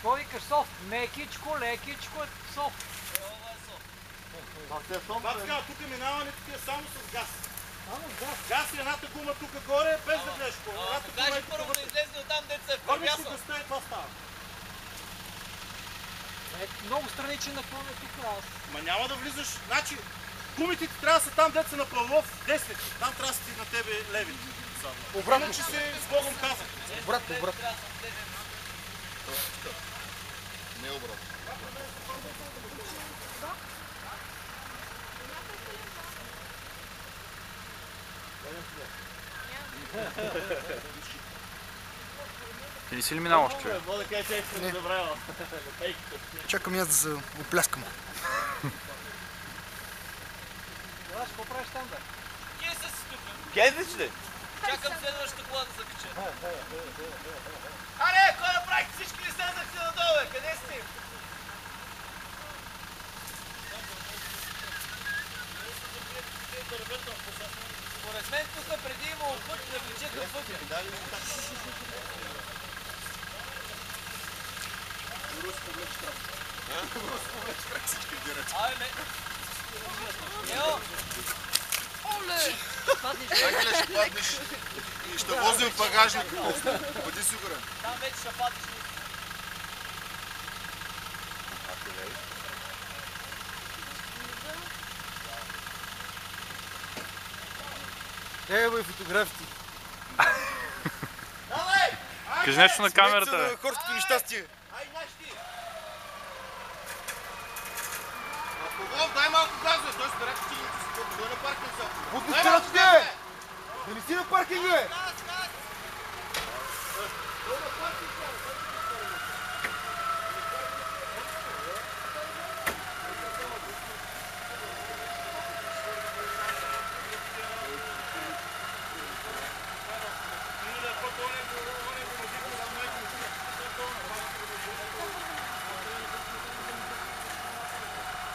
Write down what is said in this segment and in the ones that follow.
Какво викаш софт? Мекичко, лекичко, софт. Бацка, тук минаването ти е само с газ. Само с газ? Газ и едната гума тук горе, без да гледаш по. Кажи първо да излезе от там, деца е върнеш вървясал. тук гъста и това става. Много страничен наклон е тук аз. Ма няма да влизаш. Значи, гумите ти трябва да са там, деца на Павлов, десните. Там трябва да си на тебе левите. Обратно, че си с Богом казах. Обратно. Не обратно. Ти не си ли минал още? Не. Чакам аз да се опляскам. Даваш, какво правиш там, бе? Кие са си тук? Кедич ли? Чакам следващата кола да закача. Аре, кой направихте? Всички ли слезахте надолу, бе? Къде сте? Според мен тук преди имало път да влечеха пътя. Руско влеч трак всички дирect. Абе, ме... Ео! Оле! Ангеле, ще паднеш и ще возим в багажника. Бъди сигурен. Там вече ще паднеш. Бе, фотографите. Давай! Кажи нещо на камерата, бе. Хорското нещастие. Ай, нашти! Павлов, дай малко газ, бе. Той спира, че ти той на паркинг са. Отмъчтърът бе! Да не си на паркинг, бе!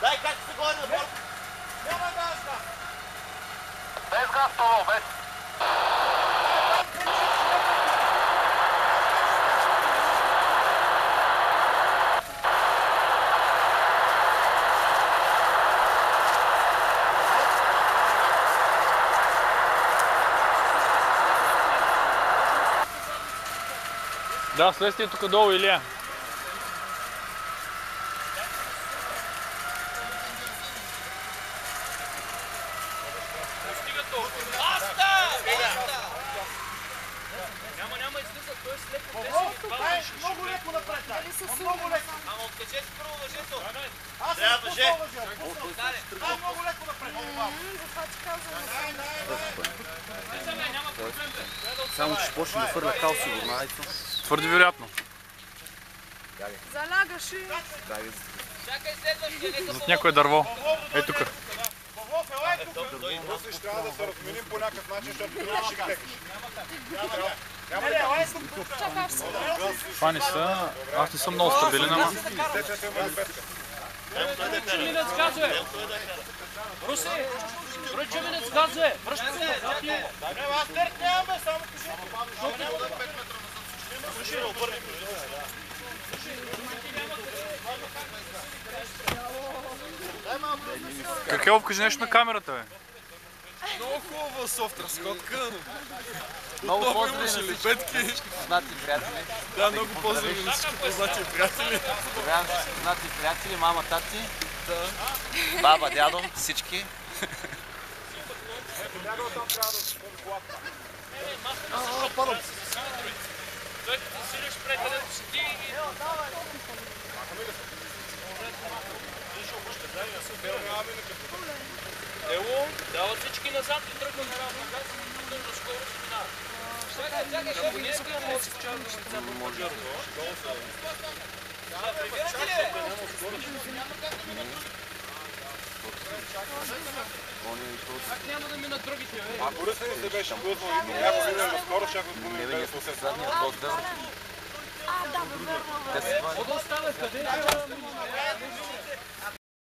Дай как се горе на борт! Няма газ, газ! Без газ, Павлов, без. Да, следствие тук долу, Илия. Няма излиза, той е след Много леко напред, много леко. Ама откачете първо въжето. Аз Трябва съм въже. Дай много леко напред, много малко. Само че ще почне да фърля кал сигурно, айто. Твърде вероятно. Залягаш и... Чакай следващия. Зад някое дърво. Ей тук. Павлов, елай тук. После ще трябва да се разменим по някакъв начин, защото ти ще клекаш. Няма ли, елай тук. Това не са... Аз не съм много стабилен, ама... Минец газове! Руси! Връча минец газове! Връща се назад и... Аз терк нямам, бе, само кажи. Какъв, кажи нещо на камерата, бе. Много хубава софт разходка. Много поздрави на всички всички познати приятели. Да, много поздрави на всички познати приятели. Поздравявам всички познати приятели, мама, тати, баба, дядо, всички. Падам. Той като сидиш пред където си ти и... Ело, дава всички назад и тръгва на равно газ и до скоро се минава. Чакай, ще не искам да си вчера до лица по мажорно. Прибирате ли? Как няма да минат другите, бе? Ако ръсен се беше плъзнал и някой видел наскоро, ще го сгубим без да се Задния по-дълъг. А, да, бе, верно, бе. Какво да остава? Къде?